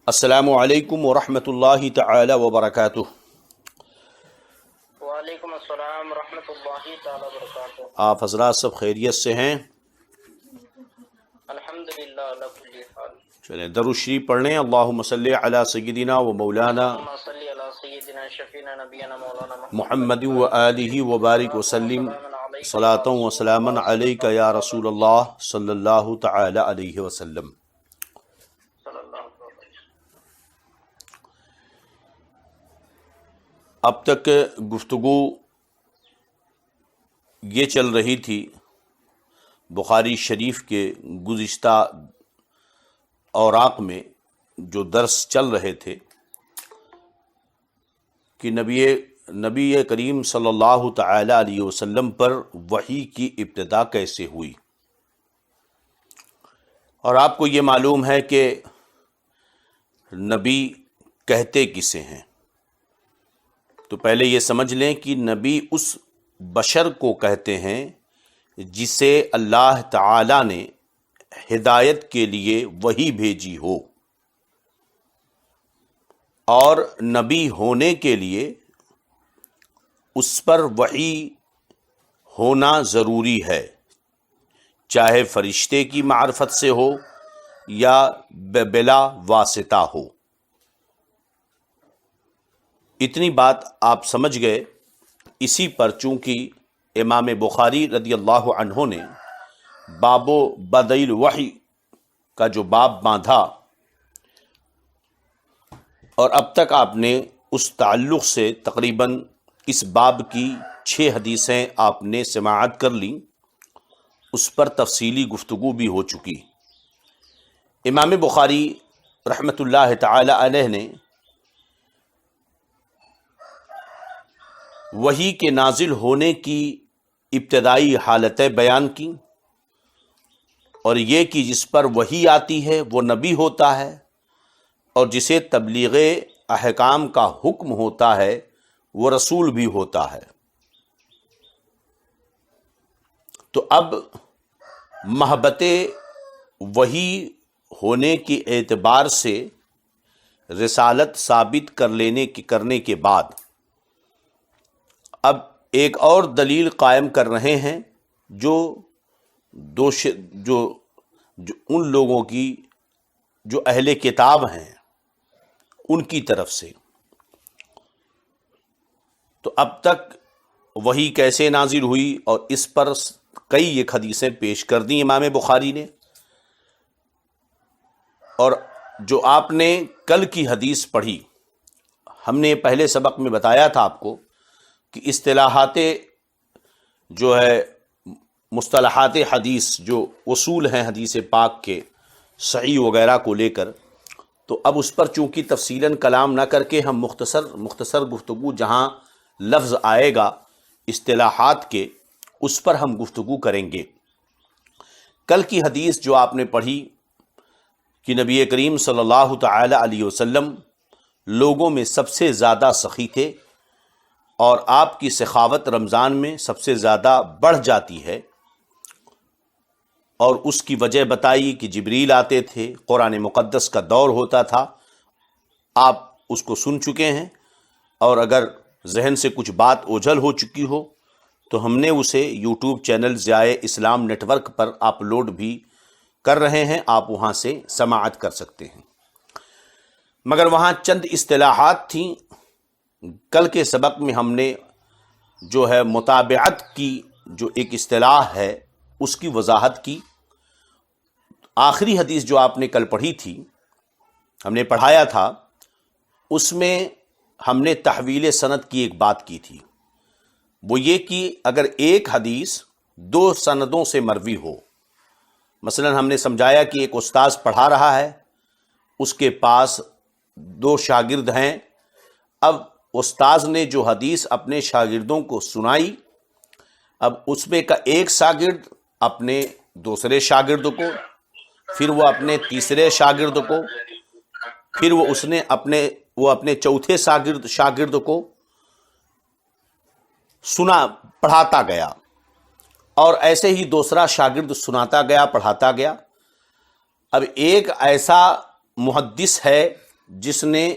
السلام علیکم ورحمۃ اللہ تعالی وبرکاتہ۔ وعلیکم السلام ورحمۃ اللہ تعالی وبرکاتہ۔ آپ حضرات سب خیریت سے ہیں؟ الحمدللہ علی کل حال۔ چلیں درود شریف پڑھ لیں۔ اللہم صلی علی سیدنا و مولانا اللہم صلی علی سیدنا شفیعنا نبینا مولانا محمد و آلہ وبارک وسلم صلاۃ و سلاما علیک یا رسول اللہ صلی اللہ تعالی علیہ وسلم۔ صلی اللہ علیہ وسلم۔ اب تک گفتگو یہ چل رہی تھی بخاری شریف کے گزشتہ اوراق میں جو درس چل رہے تھے کہ نبی کریم صلی اللہ تعالی علیہ وسلم پر وحی کی ابتدا کیسے ہوئی، اور آپ کو یہ معلوم ہے کہ نبی کہتے کسے ہیں۔ تو پہلے یہ سمجھ لیں کہ نبی اس بشر کو کہتے ہیں جسے اللہ تعالی نے ہدایت کے لیے وحی بھیجی ہو، اور نبی ہونے کے لیے اس پر وحی ہونا ضروری ہے، چاہے فرشتے کی معرفت سے ہو یا بلا واسطہ ہو۔ اتنی بات آپ سمجھ گئے۔ اسی پر چونکہ امام بخاری رضی اللہ عنہ نے باب بدء الوحی کا جو باب باندھا، اور اب تک آپ نے اس تعلق سے تقریباً اس باب کی 6 حدیثیں آپ نے سماعت کر لیں، اس پر تفصیلی گفتگو بھی ہو چکی۔ امام بخاری رحمۃ اللہ تعالی علیہ نے وحی کے نازل ہونے کی ابتدائی حالتیں بیان کی، اور یہ کہ جس پر وحی آتی ہے وہ نبی ہوتا ہے، اور جسے تبلیغ احکام کا حکم ہوتا ہے وہ رسول بھی ہوتا ہے۔ تو اب محبت وحی ہونے کے اعتبار سے رسالت ثابت کرنے کے بعد اب ایک اور دلیل قائم کر رہے ہیں جو ان لوگوں کی جو اہل کتاب ہیں ان کی طرف سے۔ تو اب تک وحی کیسے نازل ہوئی اور اس پر کئی ایک حدیثیں پیش کر دیں امام بخاری نے، اور جو آپ نے کل کی حدیث پڑھی، ہم نے پہلے سبق میں بتایا تھا آپ کو کہ اصطلاحات جو ہے مصطلحات حدیث جو اصول ہیں حدیث پاک کے صحیح وغیرہ کو لے کر، تو اب اس پر چونکہ تفصیلاً کلام نہ کر کے ہم مختصر گفتگو جہاں لفظ آئے گا اصطلاحات کے اس پر ہم گفتگو کریں گے۔ کل کی حدیث جو آپ نے پڑھی کہ نبی کریم صلی اللہ تعالی علیہ وسلم لوگوں میں سب سے زیادہ سخی تھے، اور آپ کی سخاوت رمضان میں سب سے زیادہ بڑھ جاتی ہے، اور اس کی وجہ بتائی کہ جبریل آتے تھے، قرآن مقدس کا دور ہوتا تھا۔ آپ اس کو سن چکے ہیں، اور اگر ذہن سے کچھ بات اوجھل ہو چکی ہو تو ہم نے اسے یوٹیوب چینل ضیاء اسلام نیٹ ورک پر اپلوڈ بھی کر رہے ہیں، آپ وہاں سے سماعت کر سکتے ہیں۔ مگر وہاں چند اصطلاحات تھیں۔ کل کے سبق میں ہم نے جو ہے متابعت کی جو ایک اصطلاح ہے اس کی وضاحت کی۔ آخری حدیث جو آپ نے کل پڑھی تھی، ہم نے پڑھایا تھا، اس میں ہم نے تحویل سند کی ایک بات کی تھی، وہ یہ کہ اگر ایک حدیث 2 سندوں سے مروی ہو، مثلا ہم نے سمجھایا کہ ایک استاذ پڑھا رہا ہے، اس کے پاس 2 شاگرد ہیں، اب استاذ نے جو حدیث اپنے شاگردوں کو سنائی، اب اس میں کا ایک شاگرد اپنے دوسرے شاگرد کو، پھر وہ اپنے تیسرے شاگرد کو، پھر وہ اپنے چوتھے شاگرد کو پڑھاتا گیا، اور ایسے ہی دوسرا شاگرد سناتا گیا، پڑھاتا گیا۔ اب ایک ایسا محدث ہے جس نے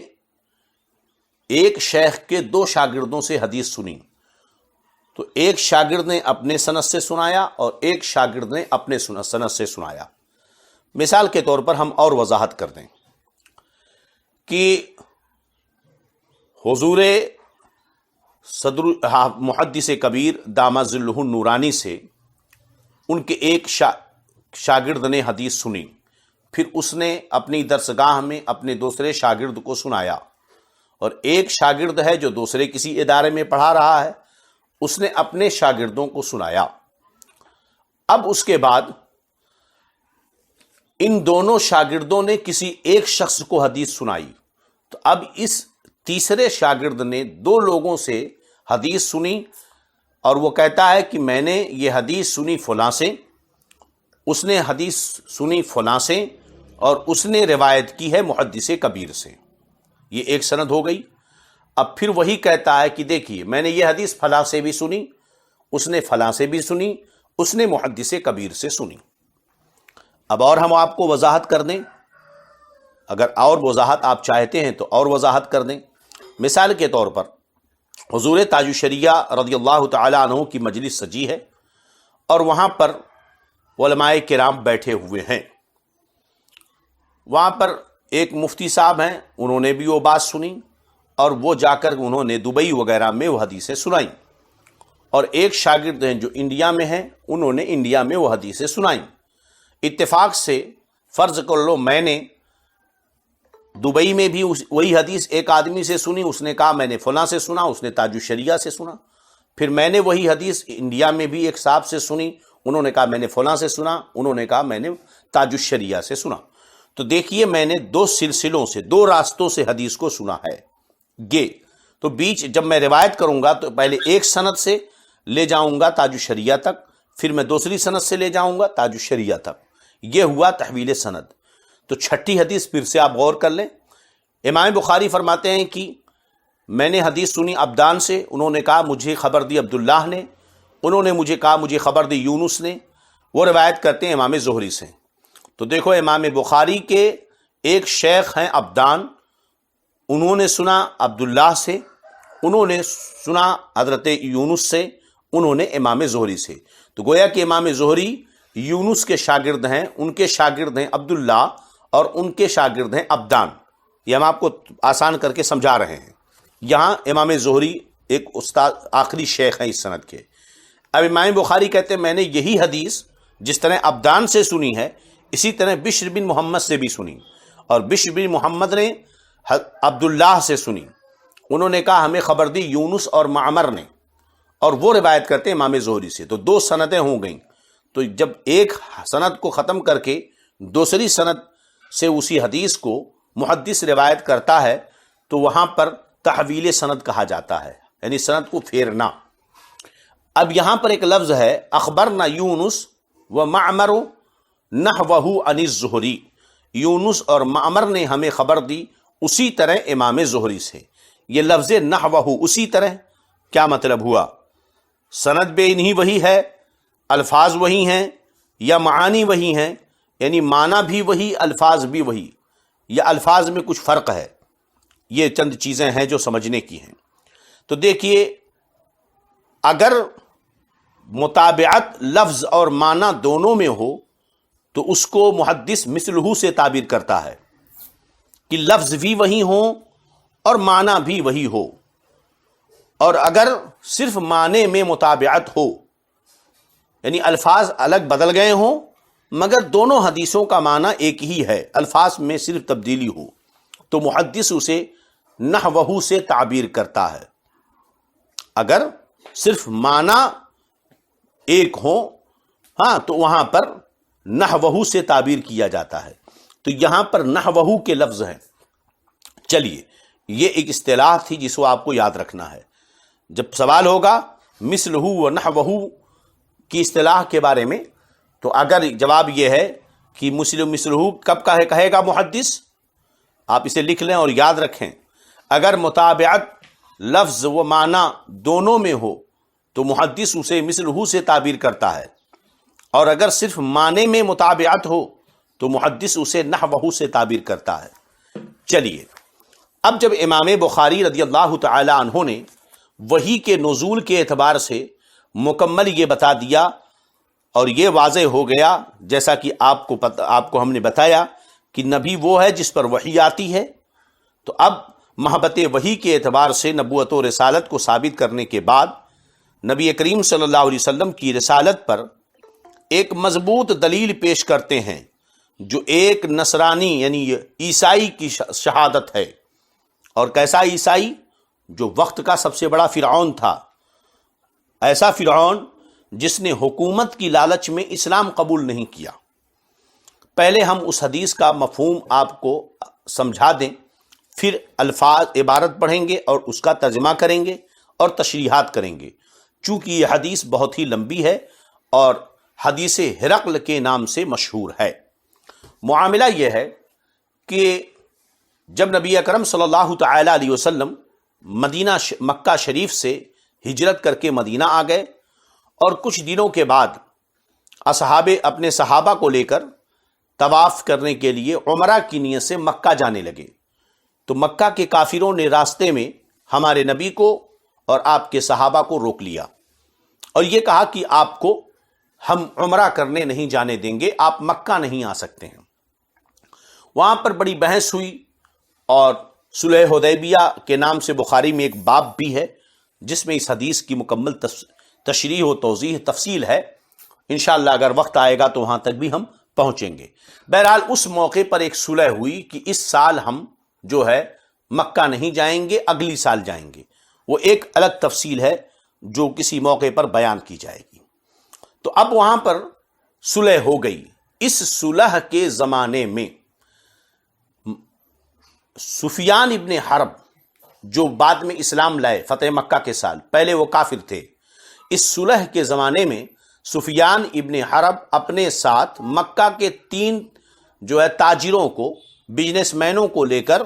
ایک شیخ کے 2 شاگردوں سے حدیث سنی، تو ایک شاگرد نے اپنے سند سے سنایا اور ایک شاگرد نے اپنے سند سے سنایا۔ مثال کے طور پر ہم اور وضاحت کر دیں کہ حضور صدر محدث کبیر دامت ظلہ النورانی سے ان کے ایک شاگرد نے حدیث سنی، پھر اس نے اپنی درسگاہ میں اپنے دوسرے شاگرد کو سنایا، اور ایک شاگرد ہے جو دوسرے کسی ادارے میں پڑھا رہا ہے، اس نے اپنے شاگردوں کو سنایا۔ اب اس کے بعد ان دونوں شاگردوں نے کسی ایک شخص کو حدیث سنائی، تو اب اس تیسرے شاگرد نے 2 لوگوں سے حدیث سنی، اور وہ کہتا ہے کہ میں نے یہ حدیث سنی فلاں سے، اس نے حدیث سنی فلاں سے، اور اس نے روایت کی ہے محدث کبیر سے۔ یہ ایک سند ہو گئی۔ اب پھر وہی کہتا ہے کہ دیکھیے میں نے یہ حدیث فلاں سے بھی سنی، اس نے فلاں سے بھی سنی، اس نے محدث کبیر سے سنی۔ اب اور ہم آپ کو وضاحت کر دیں، اگر اور وضاحت آپ چاہتے ہیں تو اور وضاحت کر دیں۔ مثال کے طور پر حضور تاج الشریعہ رضی اللہ تعالی عنہ کی مجلس سجی ہے، اور وہاں پر علماء کرام بیٹھے ہوئے ہیں۔ وہاں پر ایک مفتی صاحب ہیں، انہوں نے بھی وہ بات سنی، اور وہ جا کر انہوں نے دبئی وغیرہ میں وہ حدیثیں سنائیں، اور ایک شاگرد ہیں جو انڈیا میں ہیں، انہوں نے انڈیا میں وہ حدیثیں سنائیں۔ اتفاق سے فرض کر لو میں نے دبئی میں بھی وہی حدیث ایک آدمی سے سنی، اس نے کہا میں نے فلاں سے سنا، اس نے تاج الشریعہ سے سنا۔ پھر میں نے وہی حدیث انڈیا میں بھی ایک صاحب سے سنی، انہوں نے کہا میں نے فلاں سے سنا، انہوں نے کہا میں نے تاج الشریعہ سے سنا۔ تو دیکھیے میں نے 2 سلسلوں سے 2 راستوں سے حدیث کو سنا ہے۔ یہ تو بیچ جب میں روایت کروں گا تو پہلے ایک سند سے لے جاؤں گا تاج الشریعہ تک، پھر میں دوسری سند سے لے جاؤں گا تاج الشریعہ تک۔ یہ ہوا تحویل سند۔ تو چھٹی حدیث پھر سے آپ غور کر لیں۔ امام بخاری فرماتے ہیں کہ میں نے حدیث سنی عبدان سے، انہوں نے کہا مجھے خبر دی عبداللہ نے، انہوں نے مجھے کہا مجھے خبر دی یونس نے، وہ روایت کرتے ہیں امام زہری سے۔ تو دیکھو امام بخاری کے ایک شیخ ہیں عبدان، انہوں نے سنا عبداللہ سے، انہوں نے سنا حضرت یونس سے، انہوں نے امام زہری سے۔ تو گویا کہ امام زہری یونس کے شاگرد ہیں، ان کے شاگرد ہیں عبداللہ، اور ان کے شاگرد ہیں عبدان۔ یہ ہم آپ کو آسان کر کے سمجھا رہے ہیں۔ یہاں امام زہری ایک استاد آخری شیخ ہیں اس سند کے۔ اب امام بخاری کہتے ہیں میں نے یہی حدیث جس طرح عبدان سے سنی ہے، اسی طرح بشر بن محمد سے بھی سنی، اور بشر بن محمد نے عبداللہ سے سنی، انہوں نے کہا ہمیں خبر دی یونس اور معمر نے، اور وہ روایت کرتے ہیں امام زہری سے۔ تو 2 سندیں ہو گئیں۔ تو جب ایک سند کو ختم کر کے دوسری سند سے اسی حدیث کو محدث روایت کرتا ہے تو وہاں پر تحویل سند کہا جاتا ہے، یعنی سند کو پھیرنا۔ اب یہاں پر ایک لفظ ہے اخبرنا یونس و معمر نحوہ عن الزہری، یونس اور معمر نے ہمیں خبر دی اسی طرح امام زہری سے۔ یہ لفظ نحوہ اسی طرح کیا مطلب ہوا؟ سند بے انہی وہی ہے، الفاظ وہی ہیں، یا معانی وہی ہیں، یعنی معنی بھی وہی الفاظ بھی وہی، یا الفاظ میں کچھ فرق ہے۔ یہ چند چیزیں ہیں جو سمجھنے کی ہیں۔ تو دیکھیے اگر مطابعت لفظ اور معنی دونوں میں ہو تو اس کو محدث مثلہ سے تعبیر کرتا ہے کہ لفظ بھی وہی ہوں اور معنی بھی وہی ہو۔ اور اگر صرف معنی میں مطابعت ہو، یعنی الفاظ الگ بدل گئے ہوں مگر دونوں حدیثوں کا معنی ایک ہی ہے، الفاظ میں صرف تبدیلی ہو، تو محدث اسے نحوہ سے تعبیر کرتا ہے۔ اگر صرف معنی ایک ہو تو وہاں پر نحوہ سے تعبیر کیا جاتا ہے۔ تو یہاں پر نحوہ کے لفظ ہیں۔ چلیے یہ ایک اصطلاح تھی جس کو آپ کو یاد رکھنا ہے۔ جب سوال ہوگا مثلہ و نحوہ کی اصطلاح کے بارے میں تو اگر جواب یہ ہے کہ مثلہ کب کہے گا محدث، آپ اسے لکھ لیں اور یاد رکھیں۔ اگر مطابعت لفظ و معنی دونوں میں ہو تو محدث اسے مثلہ سے تعبیر کرتا ہے، اور اگر صرف معنی میں مطابعت ہو تو محدث اسے نحوہ سے تعبیر کرتا ہے۔ چلیے اب جب امام بخاری رضی اللہ تعالی عنہ نے وحی کے نزول کے اعتبار سے مکمل یہ بتا دیا اور یہ واضح ہو گیا، جیسا کہ آپ کو ہم نے بتایا کہ نبی وہ ہے جس پر وحی آتی ہے، تو اب محبت وحی کے اعتبار سے نبوت و رسالت کو ثابت کرنے کے بعد نبی کریم صلی اللہ علیہ وسلم کی رسالت پر ایک مضبوط دلیل پیش کرتے ہیں، جو ایک نصرانی یعنی عیسائی کی شہادت ہے۔ اور کیسا عیسائی؟ جو وقت کا سب سے بڑا فرعون تھا، ایسا فرعون جس نے حکومت کی لالچ میں اسلام قبول نہیں کیا۔ پہلے ہم اس حدیث کا مفہوم آپ کو سمجھا دیں، پھر الفاظ عبارت پڑھیں گے اور اس کا ترجمہ کریں گے اور تشریحات کریں گے، چونکہ یہ حدیث بہت ہی لمبی ہے اور حدیث ہرقل کے نام سے مشہور ہے۔ معاملہ یہ ہے کہ جب نبی اکرم صلی اللہ تعالی علیہ وسلم مکہ شریف سے ہجرت کر کے مدینہ آ گئے اور کچھ دنوں کے بعد اصحاب اپنے صحابہ کو لے کر طواف کرنے کے لیے عمرہ کی نیت سے مکہ جانے لگے، تو مکہ کے کافروں نے راستے میں ہمارے نبی کو اور آپ کے صحابہ کو روک لیا اور یہ کہا کہ آپ کو ہم عمرہ کرنے نہیں جانے دیں گے، آپ مکہ نہیں آ سکتے ہیں۔ وہاں پر بڑی بحث ہوئی اور صلح حدیبیہ کے نام سے بخاری میں ایک باب بھی ہے جس میں اس حدیث کی مکمل تشریح و توضیح تفصیل ہے۔ انشاءاللہ اگر وقت آئے گا تو وہاں تک بھی ہم پہنچیں گے۔ بہرحال اس موقع پر ایک صلح ہوئی کہ اس سال ہم جو ہے مکہ نہیں جائیں گے، اگلی سال جائیں گے۔ وہ ایک الگ تفصیل ہے جو کسی موقع پر بیان کی جائے گی۔ تو اب وہاں پر صلح ہو گئی۔ اس صلح کے زمانے میں سفیان ابن حرب جو بعد میں اسلام لائے فتح مکہ کے سال، پہلے وہ کافر تھے، اس صلح کے زمانے میں سفیان ابن حرب اپنے ساتھ مکہ کے 3 جو ہے تاجروں کو، بزنس مینوں کو لے کر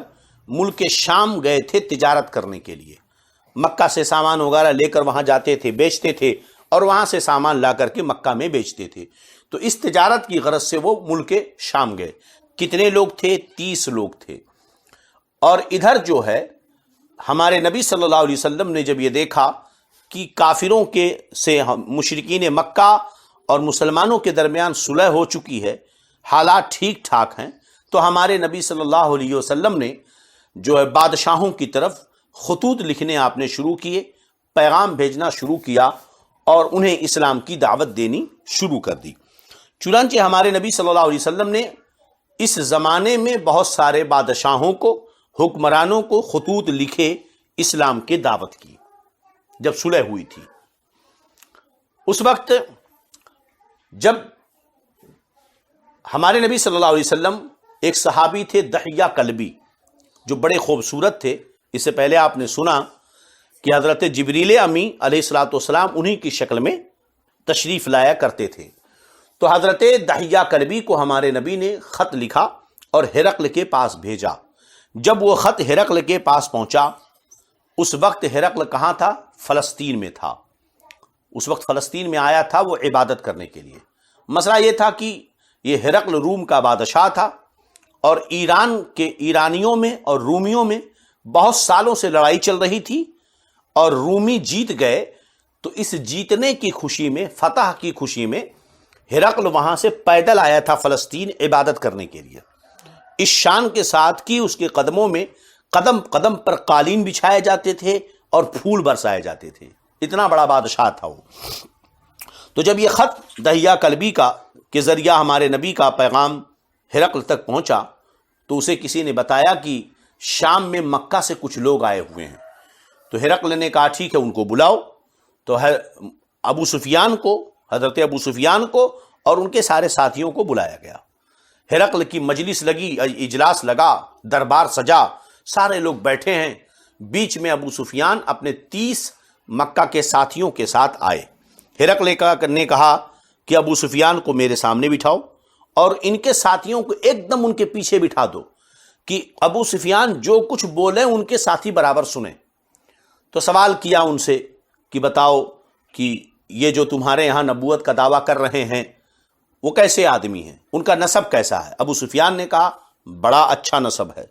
ملک شام گئے تھے تجارت کرنے کے لیے۔ مکہ سے سامان وغیرہ لے کر وہاں جاتے تھے، بیچتے تھے اور وہاں سے سامان لا کر کے مکہ میں بیچتے تھے۔ تو اس تجارت کی غرض سے وہ ملک شام گئے۔ کتنے لوگ تھے؟ 30 لوگ تھے۔ اور ادھر جو ہے ہمارے نبی صلی اللہ علیہ وسلم نے جب یہ دیکھا کہ کافروں کے سے مشرکین مکہ اور مسلمانوں کے درمیان صلح ہو چکی ہے، حالات ٹھیک ٹھاک ہیں، تو ہمارے نبی صلی اللہ علیہ وسلم نے جو ہے بادشاہوں کی طرف خطوط لکھنے آپ نے شروع کیے، پیغام بھیجنا شروع کیا اور انہیں اسلام کی دعوت دینی شروع کر دی۔ چنانچہ ہمارے نبی صلی اللہ علیہ وسلم نے اس زمانے میں بہت سارے بادشاہوں کو، حکمرانوں کو خطوط لکھے، اسلام کی دعوت کی۔ جب صلح ہوئی تھی اس وقت جب ہمارے نبی صلی اللہ علیہ وسلم، ایک صحابی تھے دحیہ کلبی جو بڑے خوبصورت تھے، اس سے پہلے آپ نے سنا کہ حضرت جبریل امی علیہ الصلوۃ والسلام انہی کی شکل میں تشریف لایا کرتے تھے۔ تو حضرت دحیہ کلبی کو ہمارے نبی نے خط لکھا اور ہرقل کے پاس بھیجا۔ جب وہ خط ہرقل کے پاس پہنچا، اس وقت ہرقل کہاں تھا؟ فلسطین میں تھا۔ اس وقت فلسطین میں آیا تھا وہ عبادت کرنے کے لیے۔ مسئلہ یہ تھا کہ یہ ہرقل روم کا بادشاہ تھا اور ایران کے ایرانیوں میں اور رومیوں میں بہت سالوں سے لڑائی چل رہی تھی اور رومی جیت گئے، تو اس جیتنے کی خوشی میں، فتح کی خوشی میں ہرقل وہاں سے پیدل آیا تھا فلسطین عبادت کرنے کے لیے، اس شان کے ساتھ کہ اس کے قدموں میں قدم قدم پر قالین بچھائے جاتے تھے اور پھول برسائے جاتے تھے، اتنا بڑا بادشاہ تھا وہ۔ تو جب یہ خط دحیہ کلبی کا کے ذریعہ ہمارے نبی کا پیغام ہرقل تک پہنچا تو اسے کسی نے بتایا کہ شام میں مکہ سے کچھ لوگ آئے ہوئے ہیں۔ تو ہرقل نے کہا ٹھیک ہے ان کو بلاؤ۔ تو ابو سفیان کو، حضرت ابو سفیان کو اور ان کے سارے ساتھیوں کو بلایا گیا۔ ہرقل کی مجلس لگی، اجلاس لگا، دربار سجا، سارے لوگ بیٹھے ہیں۔ بیچ میں ابو سفیان اپنے 30 مکہ کے ساتھیوں کے ساتھ آئے۔ ہرقل نے کہا کہ ابو سفیان کو میرے سامنے بٹھاؤ اور ان کے ساتھیوں کو ایک دم ان کے پیچھے بٹھا دو کہ ابو سفیان جو کچھ بولیں ان کے ساتھی برابر سنیں۔ تو سوال کیا ان سے کہ بتاؤ کہ یہ جو تمہارے یہاں نبوت کا دعویٰ کر رہے ہیں وہ کیسے آدمی ہیں، ان کا نسب کیسا ہے؟ ابو سفیان نے کہا بڑا اچھا نسب ہے،